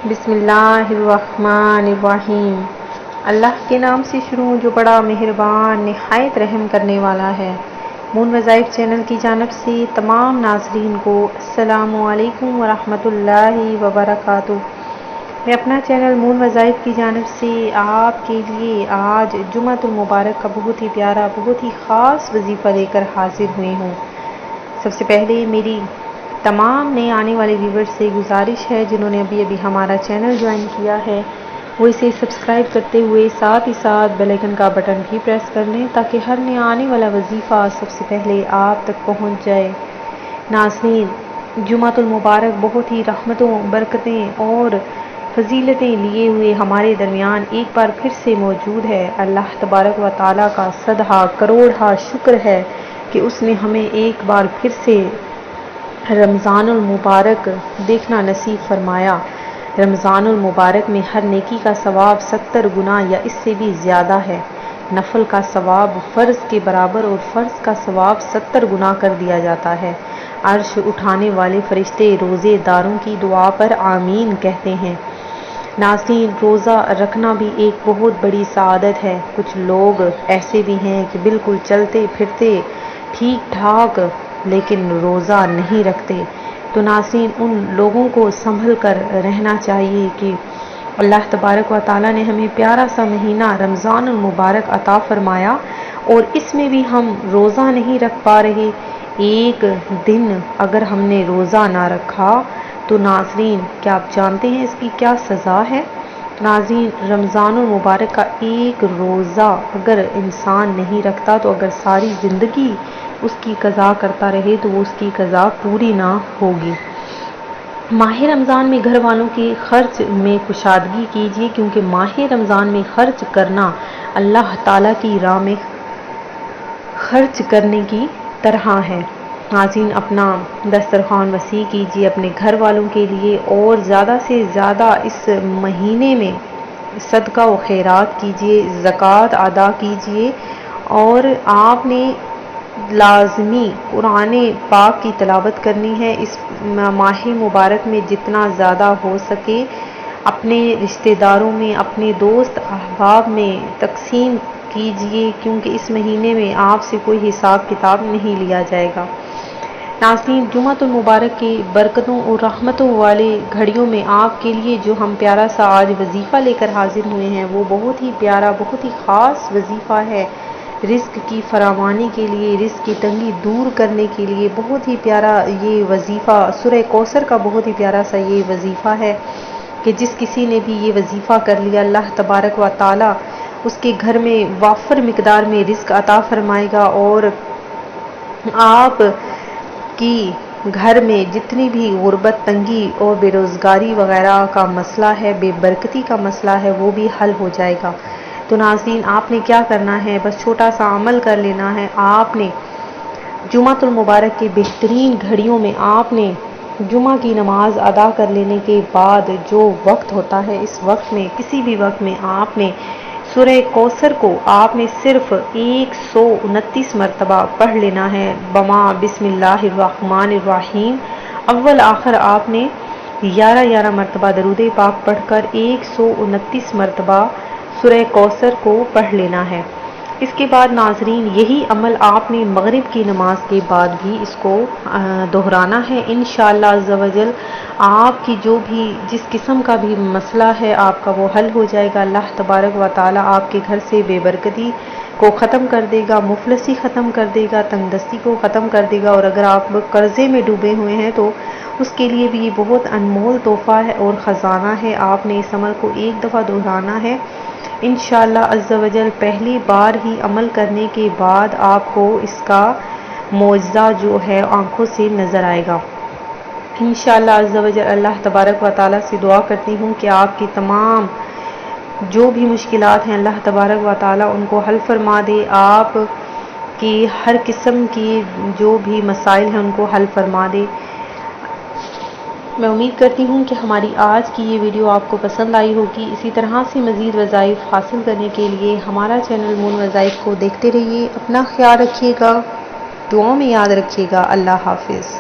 بسم اللہ الرحمن الرحیم۔ اللہ کے نام سے شروع جو بڑا مہربان نہایت رحم کرنے والا ہے۔ مون وظائف چینل کی جانب سے تمام ناظرین کو السلام علیکم ورحمۃ اللہ وبرکاتہ۔ میں اپنا چینل مون وظائف کی جانب سے آپ کے لیے آج جمعۃ المبارک کا بہت ہی پیارا بہت ہی خاص وظیفہ لے کر حاضر ہوئی ہوں۔ سب سے پہلے میری تمام نئے آنے والے ویورز سے گزارش ہے جنہوں نے ابھی ہمارا چینل جوائن کیا ہے وہ اسے سبسکرائب کرتے ہوئے ساتھ ہی ساتھ بیل آئیکن کا بٹن بھی پریس کر لیں تاکہ ہر نیا آنے والا وظیفہ سب سے پہلے آپ تک پہنچ جائے۔ ناظرین، جمعۃ المبارک بہت ہی رحمتوں، برکتیں اور فضیلتیں لیے ہوئے ہمارے درمیان ایک بار پھر سے موجود ہے۔ اللہ تبارک و تعالیٰ کا صدہا کروڑہا شکر ہے کہ اس نے ہمیں ایک بار پھر سے رمضان المبارک دیکھنا نصیب فرمایا۔ رمضان المبارک میں ہر نیکی کا ثواب 70 گنا یا اس سے بھی زیادہ ہے۔ نفل کا ثواب فرض کے برابر اور فرض کا ثواب 70 گنا کر دیا جاتا ہے۔ عرش اٹھانے والے فرشتے روزے داروں کی دعا پر آمین کہتے ہیں۔ ناظرین، روزہ رکھنا بھی ایک بہت بڑی سعادت ہے۔ کچھ لوگ ایسے بھی ہیں کہ بالکل چلتے پھرتے ٹھیک ٹھاک لیکن روزہ نہیں رکھتے، تو ناظرین ان لوگوں کو سنبھل کر رہنا چاہیے کہ اللہ تبارک و تعالیٰ نے ہمیں پیارا سا مہینہ رمضان المبارک عطا فرمایا اور اس میں بھی ہم روزہ نہیں رکھ پا رہے۔ ایک دن اگر ہم نے روزہ نہ رکھا تو ناظرین کیا آپ جانتے ہیں اس کی کیا سزا ہے؟ ناظرین، رمضان المبارک کا ایک روزہ اگر انسان نہیں رکھتا تو اگر ساری زندگی اس کی قضا کرتا رہے تو وہ اس کی قضا پوری نہ ہوگی۔ ماہ رمضان میں گھر والوں کے خرچ میں کشادگی کیجیے کیونکہ ماہ رمضان میں خرچ کرنا اللہ تعالیٰ کی راہ میں خرچ کرنے کی طرح ہے۔ ناظرین، اپنا دسترخوان وسیع کیجیے اپنے گھر والوں کے لیے اور زیادہ سے زیادہ اس مہینے میں صدقہ و خیرات کیجیے، زکوٰۃ ادا کیجیے اور آپ نے لازمی قرآن پاک کی تلاوت کرنی ہے۔ اس ماہ مبارک میں جتنا زیادہ ہو سکے اپنے رشتہ داروں میں، اپنے دوست احباب میں تقسیم کیجیے کیونکہ اس مہینے میں آپ سے کوئی حساب کتاب نہیں لیا جائے گا۔ ناظرین، جمعۃ المبارک کی برکتوں اور رحمتوں والے گھڑیوں میں آپ کے لیے جو ہم پیارا سا آج وظیفہ لے کر حاضر ہوئے ہیں وہ بہت ہی پیارا بہت ہی خاص وظیفہ ہے۔ رزق کی فراوانی کے لیے، رزق کی تنگی دور کرنے کے لیے بہت ہی پیارا یہ وظیفہ سورہ کوثر کا بہت ہی پیارا سا یہ وظیفہ ہے کہ جس کسی نے بھی یہ وظیفہ کر لیا اللہ تبارک و تعالیٰ اس کے گھر میں وافر مقدار میں رزق عطا فرمائے گا اور آپ کی گھر میں جتنی بھی غربت، تنگی اور بے روزگاری وغیرہ کا مسئلہ ہے، بے برکتی کا مسئلہ ہے وہ بھی حل ہو جائے گا۔ تو ناظرین، آپ نے کیا کرنا ہے؟ بس چھوٹا سا عمل کر لینا ہے۔ آپ نے جمعۃ المبارک کے بہترین گھڑیوں میں آپ نے جمعہ کی نماز ادا کر لینے کے بعد جو وقت ہوتا ہے اس وقت میں کسی بھی وقت میں آپ نے سورہ کوثر کو آپ نے صرف 129 مرتبہ پڑھ لینا ہے بما بسم اللہ الرحمن الرحیم۔ اول آخر آپ نے 11 مرتبہ درود پاک پڑھ کر 129 مرتبہ سورہ کوثر کو پڑھ لینا ہے۔ اس کے بعد ناظرین یہی عمل آپ نے مغرب کی نماز کے بعد بھی اس کو دہرانا ہے۔ انشاءاللہ عز و جل آپ کی جو بھی جس قسم کا بھی مسئلہ ہے آپ کا وہ حل ہو جائے گا۔ اللہ تبارک و تعالیٰ آپ کے گھر سے بے برکتی کو ختم کر دے گا، مفلسی ختم کر دے گا، تنگ دستی کو ختم کر دے گا اور اگر آپ قرضے میں ڈوبے ہوئے ہیں تو اس کے لیے بھی یہ بہت انمول تحفہ ہے اور خزانہ ہے۔ آپ نے اس عمل کو ایک دفعہ دہرانا ہے۔ انشاءاللہ عز و جل پہلی بار ہی عمل کرنے کے بعد آپ کو اس کا معجزہ جو ہے آنکھوں سے نظر آئے گا۔ انشاءاللہ عز و جل اللہ تبارک و تعالیٰ سے دعا کرتی ہوں کہ آپ کی تمام جو بھی مشکلات ہیں اللہ تبارک و تعالیٰ ان کو حل فرما دے، آپ کی ہر قسم کی جو بھی مسائل ہیں ان کو حل فرما دے۔ میں امید کرتی ہوں کہ ہماری آج کی یہ ویڈیو آپ کو پسند آئی ہوگی۔ اسی طرح سے مزید وظائف حاصل کرنے کے لیے ہمارا چینل مون وظائف کو دیکھتے رہیے۔ اپنا خیال رکھیے گا، دعاؤں میں یاد رکھیے گا۔ اللہ حافظ۔